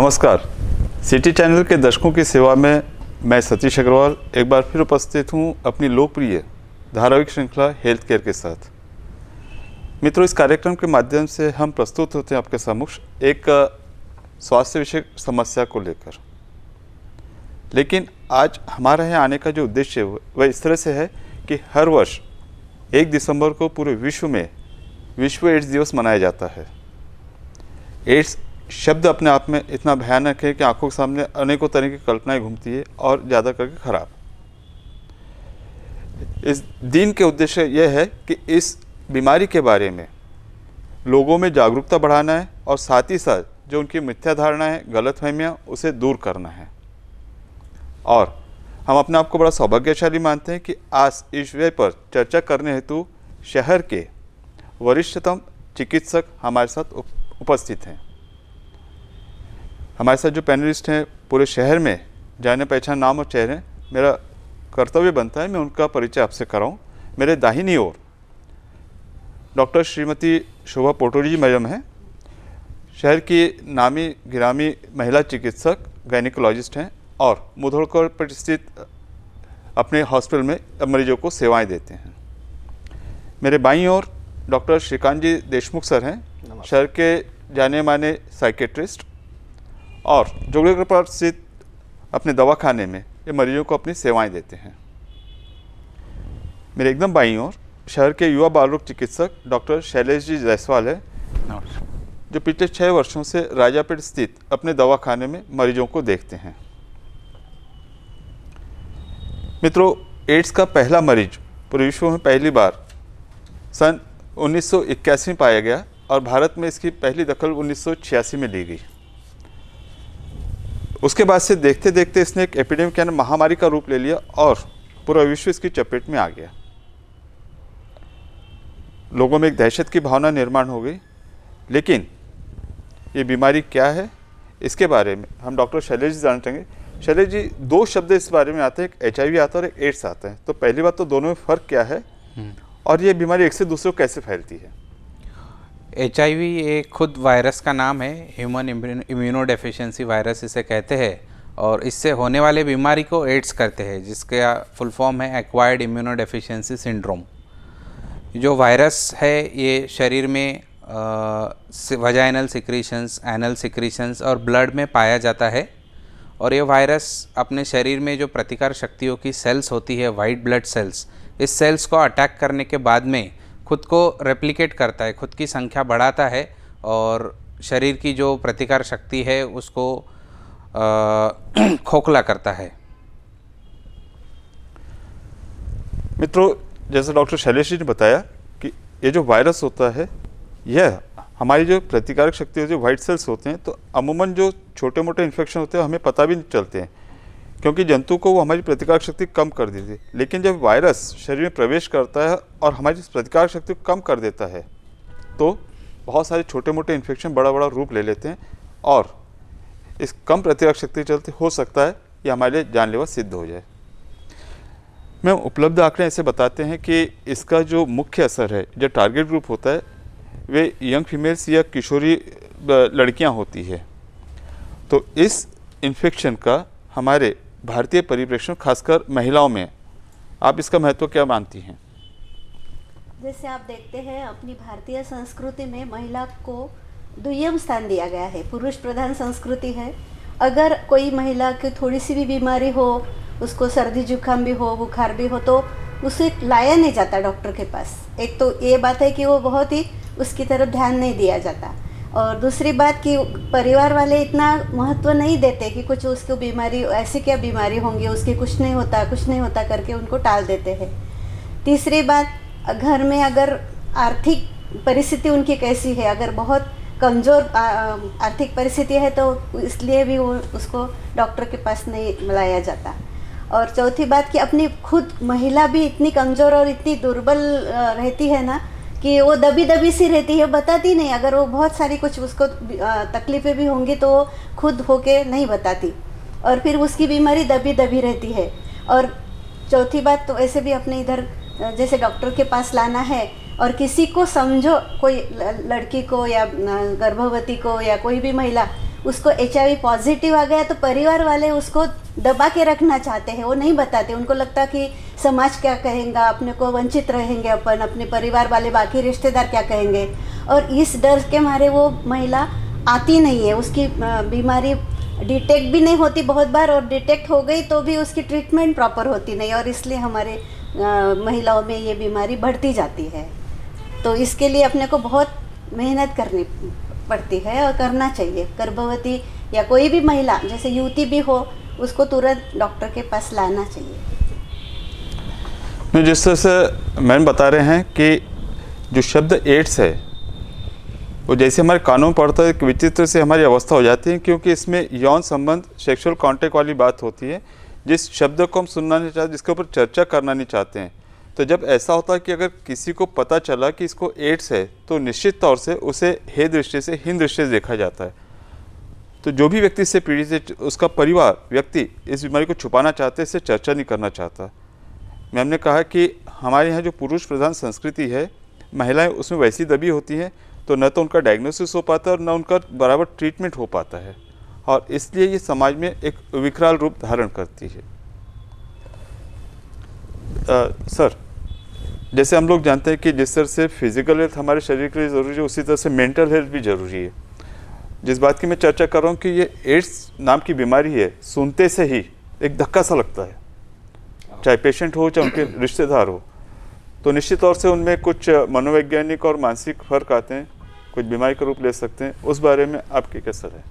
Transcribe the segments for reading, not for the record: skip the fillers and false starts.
नमस्कार। City channel के दर्शकों की सेवा में मैं सतीश अग्रवाल एक बार फिर उपस्थित हूं अपनी लोकप्रिय धारावाहिक श्रृंखला हेल्थ केयर के साथ। मित्रों, इस कार्यक्रम के माध्यम से हम प्रस्तुत होते हैं आपके समक्ष एक स्वास्थ्य विषय समस्या को लेकर। लेकिन आज हमारे यहाँ आने का जो उद्देश्य है वह इस तरह से है कि हर वर्ष 1 दिसंबर को पूरे विश्व में विश्व एड्स दिवस मनाया जाता है। एड्स शब्द अपने आप में इतना भयानक है कि आंखों के सामने अनेकों तरह की कल्पनाएं घूमती है और ज़्यादा करके खराब। इस दिन के उद्देश्य यह है कि इस बीमारी के बारे में लोगों में जागरूकता बढ़ाना है और साथ ही साथ जो उनकी मिथ्या धारणा है, गलतफहमियां, उसे दूर करना है। और हम अपने आप को बड़ा सौभाग्यशाली मानते हैं कि आज इस विषय पर चर्चा करने हेतु शहर के वरिष्ठतम चिकित्सक हमारे साथ उपस्थित हैं। हमारे साथ जो पैनलिस्ट हैं पूरे शहर में जाने पहचान नाम और चेहरे, मेरा कर्तव्य बनता है मैं उनका परिचय आपसे कराऊं। मेरे दाहिनी ओर डॉक्टर श्रीमती शोभा पोटोरी जी मैडम हैं। शहर की नामी गिरामी महिला चिकित्सक गायनिकोलॉजिस्ट हैं और मुधोलकर पर स्थित अपने हॉस्पिटल में मरीजों को सेवाएं देते हैं। मेरे बाईं ओर डॉक्टर श्रीकांत जी देशमुख सर हैं, शहर के जाने माने साइकेट्रिस्ट और जोगड़ेकर पर स्थित अपने दवाखाने में ये मरीजों को अपनी सेवाएं देते हैं। मेरे एकदम बाईं ओर शहर के युवा बाल रोग चिकित्सक डॉक्टर शैलेश जी जायसवाल है, जो पिछले 6 वर्षों से राजापेट स्थित अपने दवाखाने में मरीजों को देखते हैं। मित्रों, एड्स का पहला मरीज पूरे विश्व में पहली बार सन 1981 में पाया गया और भारत में इसकी पहली दखल 1986 में ली गई। उसके बाद से देखते देखते इसने एक एपिडेमिक यानी महामारी का रूप ले लिया और पूरा विश्व इसकी चपेट में आ गया। लोगों में एक दहशत की भावना निर्माण हो गई। लेकिन ये बीमारी क्या है, इसके बारे में हम डॉक्टर शैलेश जी जानना चाहेंगे। शैलेश जी, 2 शब्द इस बारे में आते हैं, एक HIV आता है और एक एड्स आता है। तो पहली बात तो दोनों में फ़र्क क्या है और ये बीमारी एक से दूसरे को कैसे फैलती है? HIV एक खुद वायरस का नाम है, ह्यूमन इम्यूनोडेफिशिएंसी वायरस इसे कहते हैं, और इससे होने वाले बीमारी को एड्स करते हैं, जिसका फुल फॉर्म है एक्वायर्ड इम्यूनोडेफिशिएंसी सिंड्रोम। जो वायरस है ये शरीर में वजाइनल सिक्रीशंस, एनल सिक्रीशंस और ब्लड में पाया जाता है। और ये वायरस अपने शरीर में जो प्रतिकार शक्तियों की सेल्स होती है, वाइट ब्लड सेल्स, इस सेल्स को अटैक करने के बाद में खुद को रेप्लिकेट करता है, खुद की संख्या बढ़ाता है और शरीर की जो प्रतिकार शक्ति है उसको खोखला करता है। मित्रों, जैसे डॉक्टर शैलेश जी ने बताया कि ये जो वायरस होता है यह हमारी जो प्रतिकारक शक्ति होती है, वाइट सेल्स होते हैं, तो अमूमन जो छोटे मोटे इन्फेक्शन होते हैं हमें पता भी नहीं चलते हैं क्योंकि जंतु को वो हमारी प्रतिकारक शक्ति कम कर देती है। लेकिन जब वायरस शरीर में प्रवेश करता है और हमारी प्रतिकारक शक्ति को कम कर देता है तो बहुत सारे छोटे मोटे इन्फेक्शन बड़ा बड़ा रूप ले लेते हैं और इस कम प्रतिकारक शक्ति के चलते हो सकता है ये हमारे लिए जानलेवा सिद्ध हो जाए। मैं उपलब्ध आंकड़े ऐसे बताते हैं कि इसका जो मुख्य असर है, जो टारगेट ग्रुप होता है, वे यंग फीमेल्स या किशोरी लड़कियां होती है। तो इस इन्फेक्शन का हमारे भारतीय परिप्रेक्ष्य में खासकर महिलाओं में आप इसका महत्व क्या मानती हैं? जैसे आप देखते हैं अपनी भारतीय संस्कृति में महिला को दुय्यम स्थान दिया गया है, पुरुष प्रधान संस्कृति है। अगर कोई महिला की थोड़ी सी भी बीमारी हो, उसको सर्दी जुकाम भी हो, बुखार भी हो, तो उसे लाया नहीं जाता डॉक्टर के पास। एक तो ये बात है कि वो बहुत ही उसकी तरफ ध्यान नहीं दिया जाता, और दूसरी बात कि परिवार वाले इतना महत्व नहीं देते कि कुछ उसको बीमारी, ऐसी क्या बीमारी होंगी, उसकी कुछ नहीं होता करके उनको टाल देते हैं। तीसरी बात, घर में अगर आर्थिक परिस्थिति उनकी कैसी है, अगर बहुत कमज़ोर आर्थिक परिस्थिति है तो इसलिए भी वो उसको डॉक्टर के पास नहीं लाया जाता। और चौथी बात कि अपनी खुद महिला भी इतनी कमज़ोर और इतनी दुर्बल रहती है ना कि वो दबी दबी सी रहती है, बताती नहीं। अगर वो बहुत सारी कुछ उसको तकलीफ़ें भी होंगी तो वो खुद होके नहीं बताती और फिर उसकी बीमारी दबी दबी रहती है। और चौथी बात तो ऐसे भी अपने इधर जैसे डॉक्टर के पास लाना है और किसी को समझो, कोई लड़की को या गर्भवती को या कोई भी महिला, उसको HIV पॉजिटिव आ गया तो परिवार वाले उसको दबा के रखना चाहते हैं, वो नहीं बताते। उनको लगता कि समाज क्या कहेगा, अपने को वंचित रहेंगे अपन, अपने परिवार वाले बाकी रिश्तेदार क्या कहेंगे, और इस डर के मारे वो महिला आती नहीं है। उसकी बीमारी डिटेक्ट भी नहीं होती बहुत बार, और डिटेक्ट हो गई तो भी उसकी ट्रीटमेंट प्रॉपर होती नहीं, और इसलिए हमारे महिलाओं में ये बीमारी बढ़ती जाती है। तो इसके लिए अपने को बहुत मेहनत करनी पड़ती है और करना चाहिए। गर्भवती या कोई भी महिला, जैसे युवती भी हो, उसको तुरंत डॉक्टर के पास लाना चाहिए। नहीं, जिस तरह से मैम बता रहे हैं कि जो शब्द एड्स है वो जैसे हमारे कानून पढ़ता है, एक विचित्र से हमारी अवस्था हो जाती है, क्योंकि इसमें यौन संबंध, सेक्सुअल कांटेक्ट वाली बात होती है, जिस शब्द को हम सुनना नहीं चाहते, जिसके ऊपर चर्चा करना नहीं चाहते हैं। तो जब ऐसा होता है कि अगर किसी को पता चला कि इसको एड्स है, तो निश्चित तौर से उसे हे दृष्टि से, हीन दृष्टि से देखा जाता है। तो जो भी व्यक्ति इससे पीड़ित है, उसका परिवार, व्यक्ति इस बीमारी को छुपाना चाहते, इससे चर्चा नहीं करना चाहता। मैम ने कहा कि हमारे यहाँ जो पुरुष प्रधान संस्कृति है, महिलाएं उसमें वैसी दबी होती हैं, तो न तो उनका डायग्नोसिस हो पाता है और न उनका बराबर ट्रीटमेंट हो पाता है, और इसलिए ये समाज में एक विकराल रूप धारण करती है। सर, जैसे हम लोग जानते हैं कि जिस तरह से फिजिकल हेल्थ हमारे शरीर के लिए ज़रूरी है, उसी तरह से मेंटल हेल्थ भी ज़रूरी है। जिस बात की मैं चर्चा कर रहा हूँ कि ये एड्स नाम की बीमारी है, सुनते से ही एक धक्का सा लगता है, चाहे पेशेंट हो चाहे उनके रिश्तेदार हो। तो निश्चित तौर से उनमें कुछ मनोवैज्ञानिक और मानसिक फर्क आते हैं, कुछ बीमारी का रूप ले सकते हैं। उस बारे में आपकी क्या सलाह है?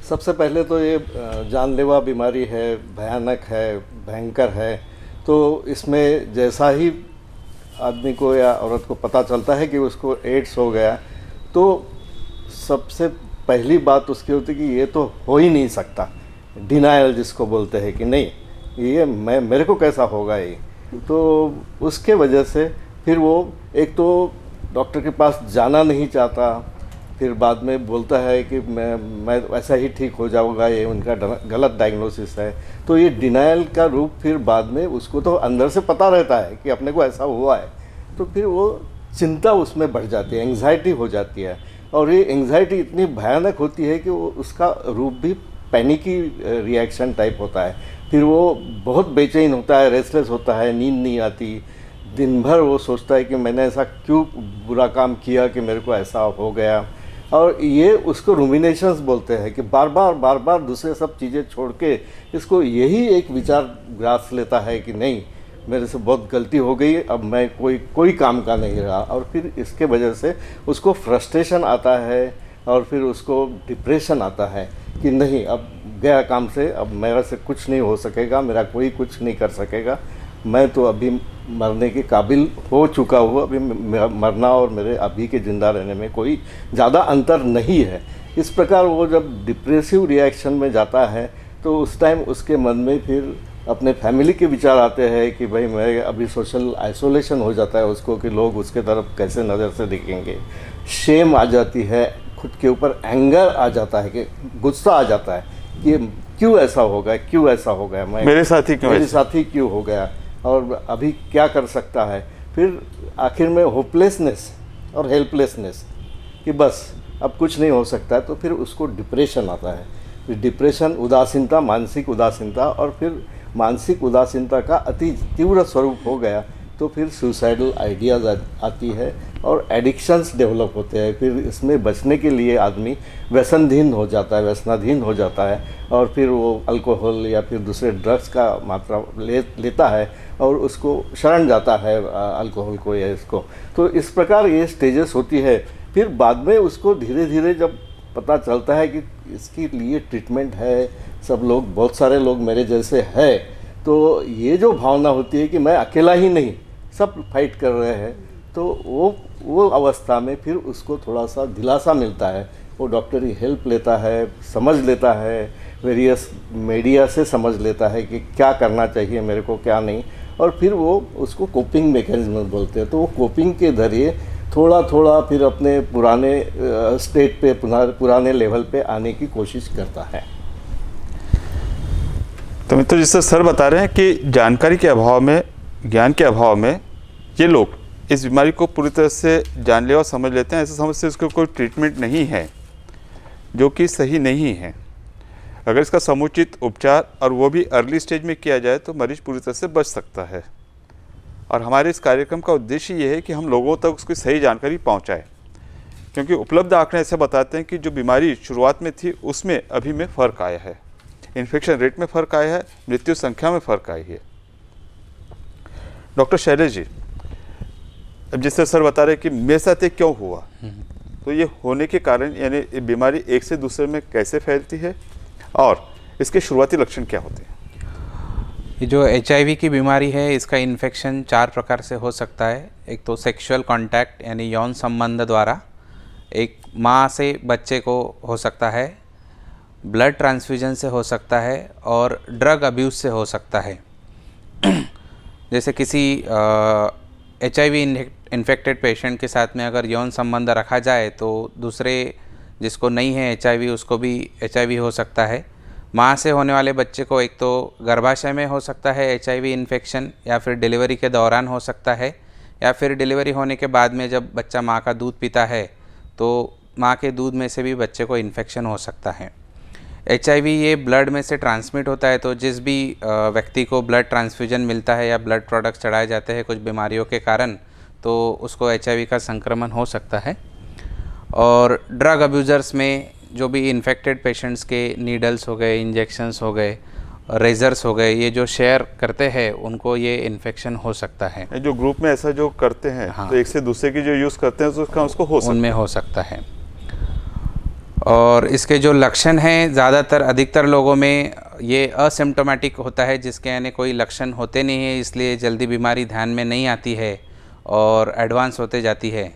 सबसे पहले तो ये जानलेवा बीमारी है, भयानक है, भयंकर है। तो इसमें जैसा ही आदमी को या औरत को पता चलता है कि उसको एड्स हो गया, तो सबसे पहली बात उसकी होती है कि ये तो हो ही नहीं सकता। डिनायल जिसको बोलते हैं कि नहीं, ये मेरे को कैसा होगा ये। तो उसके वजह से फिर वो एक तो डॉक्टर के पास जाना नहीं चाहता, फिर बाद में बोलता है कि मैं वैसा ही ठीक हो जाऊंगा, ये उनका गलत डायग्नोसिस है। तो ये डिनायल का रूप फिर बाद में उसको तो अंदर से पता रहता है कि अपने को ऐसा हुआ है, तो फिर वो चिंता उसमें बढ़ जाती है, एंग्जाइटी हो जाती है। और ये एंग्जाइटी इतनी भयानक होती है कि वो उसका रूप भी पैनिकी रिएक्शन टाइप होता है। फिर वो बहुत बेचैन होता है, रेस्टलेस होता है, नींद नहीं आती, दिन भर वो सोचता है कि मैंने ऐसा क्यों बुरा काम किया कि मेरे को ऐसा हो गया। और ये उसको रूमिनेशंस बोलते हैं कि बार बार दूसरे सब चीज़ें छोड़ के इसको यही एक विचार ग्रास लेता है कि नहीं, मेरे से बहुत गलती हो गई, अब मैं कोई काम का नहीं रहा। और फिर इसके वजह से उसको फ्रस्ट्रेशन आता है और फिर उसको डिप्रेशन आता है कि नहीं, अब गया काम से, अब मेरे से कुछ नहीं हो सकेगा, मेरा कोई कुछ नहीं कर सकेगा, मैं तो अभी मरने के काबिल हो चुका हूँ, अभी मरना और मेरे अभी के ज़िंदा रहने में कोई ज़्यादा अंतर नहीं है। इस प्रकार वो जब डिप्रेसिव रिएक्शन में जाता है तो उस टाइम उसके मन में फिर अपने फैमिली के विचार आते हैं कि भाई मैं अभी सोशल आइसोलेशन हो जाता है उसको कि लोग उसके तरफ कैसे नज़र से देखेंगे, शेम आ जाती है, खुद के ऊपर एंगर आ जाता है कि गुस्सा आ जाता है कि क्यों ऐसा हो गया, क्यों ऐसा हो गया, मेरे साथ ही क्यों हो गया और अभी क्या कर सकता है। फिर आखिर में होपलेसनेस और हेल्पलेसनेस कि बस अब कुछ नहीं हो सकता है, तो फिर उसको डिप्रेशन आता है। फिर डिप्रेशन, उदासीनता, मानसिक उदासीनता, और फिर मानसिक उदासीनता का अति तीव्र स्वरूप हो गया तो फिर सुसाइडल आइडियाज़ आती है और एडिक्शंस डेवलप होते हैं। फिर इसमें बचने के लिए आदमी व्यसनाधीन हो जाता है और फिर वो अल्कोहल या फिर दूसरे ड्रग्स का मात्रा लेता है और उसको शरण जाता है अल्कोहल को या इसको। तो इस प्रकार ये स्टेजेस होती है। फिर बाद में उसको धीरे धीरे जब पता चलता है कि इसके लिए ट्रीटमेंट है, सब लोग, बहुत सारे लोग मेरे जैसे हैं, तो ये जो भावना होती है कि मैं अकेला ही नहीं, सब फाइट कर रहे हैं, तो वो अवस्था में फिर उसको थोड़ा सा दिलासा मिलता है। वो डॉक्टरी हेल्प लेता है, समझ लेता है, वेरियस मीडिया से समझ लेता है कि क्या करना चाहिए मेरे को, क्या नहीं, और फिर वो उसको कोपिंग मैकेनिज्म बोलते हैं। तो वो कोपिंग के जरिए थोड़ा थोड़ा फिर अपने पुराने स्टेट पे, पुराने लेवल पे आने की कोशिश करता है। तो मित्रों, जिससे सर बता रहे हैं कि जानकारी के अभाव में, ज्ञान के अभाव में ये लोग इस बीमारी को पूरी तरह से जानलेवा समझ लेते हैं, ऐसे समझ से उसको कोई ट्रीटमेंट नहीं है। जो कि सही नहीं है। अगर इसका समुचित उपचार और वो भी अर्ली स्टेज में किया जाए तो मरीज पूरी तरह से बच सकता है। और हमारे इस कार्यक्रम का उद्देश्य ये है कि हम लोगों तक उसकी सही जानकारी पहुंचाएं, क्योंकि उपलब्ध आंकड़े ऐसे बताते हैं कि जो बीमारी शुरुआत में थी उसमें अभी में फ़र्क आया है, इन्फेक्शन रेट में फ़र्क आया है, मृत्यु संख्या में फ़र्क आई है। डॉक्टर शैलेश जी, अब जिससे सर बता रहे कि मेरे साथ ये क्यों हुआ, तो ये होने के कारण यानी ये बीमारी एक से दूसरे में कैसे फैलती है और इसके शुरुआती लक्षण क्या होते हैं? ये जो HIV की बीमारी है इसका इन्फेक्शन 4 प्रकार से हो सकता है। एक तो सेक्सुअल कांटेक्ट यानी यौन संबंध द्वारा, एक माँ से बच्चे को हो सकता है, ब्लड ट्रांसफ्यूजन से हो सकता है और ड्रग अब्यूज़ से हो सकता है। जैसे किसी HIV इन्फेक्टेड पेशेंट के साथ में अगर यौन संबंध रखा जाए तो दूसरे जिसको नहीं है HIV उसको भी HIV हो सकता है। माँ से होने वाले बच्चे को एक तो गर्भाशय में हो सकता है HIV इन्फेक्शन, या फिर डिलीवरी के दौरान हो सकता है, या फिर डिलीवरी होने के बाद में जब बच्चा माँ का दूध पीता है तो माँ के दूध में से भी बच्चे को इन्फेक्शन हो सकता है। HIV ये ब्लड में से ट्रांसमिट होता है, तो जिस भी व्यक्ति को ब्लड ट्रांसफ्यूजन मिलता है या ब्लड प्रोडक्ट्स चढ़ाए जाते हैं कुछ बीमारियों के कारण, तो उसको HIV का संक्रमण हो सकता है। और ड्रग अब्यूज़र्स में जो भी इन्फेक्टेड पेशेंट्स के नीडल्स हो गए, इंजेक्शंस हो गए, रेजर्स हो गए, ये जो शेयर करते हैं उनको ये इन्फेक्शन हो सकता है। जो ग्रुप में ऐसा जो करते हैं, हाँ। तो एक से दूसरे की जो यूज़ करते हैं तो उसको हो सकता है। उनमें हो सकता है। और इसके जो लक्षण हैं ज़्यादातर अधिकतर लोगों में ये असिम्प्टोमेटिक होता है, जिसके यानी कोई लक्षण होते नहीं है, इसलिए जल्दी बीमारी ध्यान में नहीं आती है और एडवांस होते जाती है।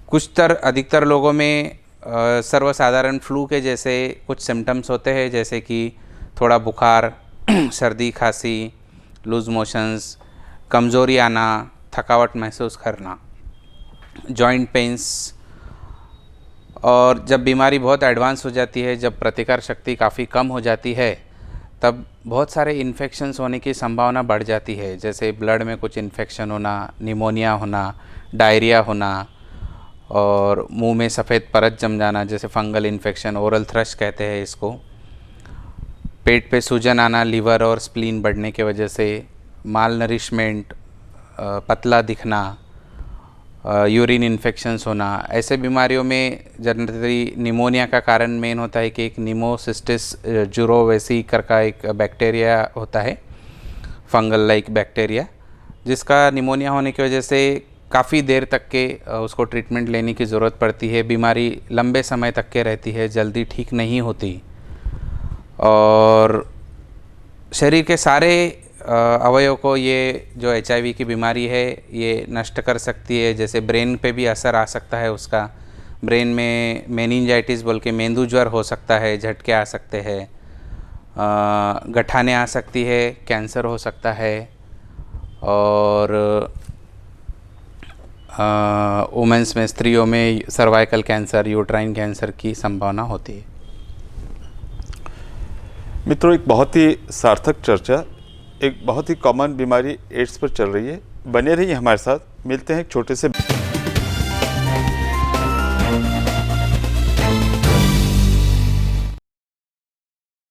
अधिकतर लोगों में सर्वसाधारण फ्लू के जैसे कुछ सिम्टम्स होते हैं, जैसे कि थोड़ा बुखार, सर्दी, खांसी, लूज मोशंस, कमज़ोरी आना, थकावट महसूस करना, जॉइंट पेंस। और जब बीमारी बहुत एडवांस हो जाती है, जब प्रतिकार शक्ति काफ़ी कम हो जाती है, तब बहुत सारे इन्फेक्शंस होने की संभावना बढ़ जाती है, जैसे ब्लड में कुछ इन्फेक्शन होना, निमोनिया होना, डायरिया होना, और मुंह में सफ़ेद परत जम जाना जैसे फंगल इन्फेक्शन, ओरल थ्रश कहते हैं इसको, पेट पे सूजन आना लीवर और स्प्लीन बढ़ने के वजह से, माल नरिशमेंट, पतला दिखना, यूरिन इन्फेक्शंस होना। ऐसे बीमारियों में जनरली निमोनिया का कारण मेन होता है कि एक निमोसिस्टिस जुरोवेसिकर का एक बैक्टीरिया होता है, फंगल लाइक बैक्टीरिया, जिसका निमोनिया होने की वजह से काफ़ी देर तक के उसको ट्रीटमेंट लेने की ज़रूरत पड़ती है। बीमारी लंबे समय तक के रहती है, जल्दी ठीक नहीं होती, और शरीर के सारे अवयव को ये जो HIV की बीमारी है ये नष्ट कर सकती है। जैसे ब्रेन पे भी असर आ सकता है उसका, ब्रेन में मेनिंजाइटिस बोल के मेंदू ज्वर हो सकता है, झटके आ सकते हैं, गठाने आ सकती है, कैंसर हो सकता है, और वुमेंस में, स्त्रियों में सर्वाइकल कैंसर, यूट्राइन कैंसर की संभावना होती है। मित्रों, एक बहुत ही सार्थक चर्चा एक बहुत ही कॉमन बीमारी एड्स पर चल रही है। बने रहिए हमारे साथ, मिलते हैं एक छोटे से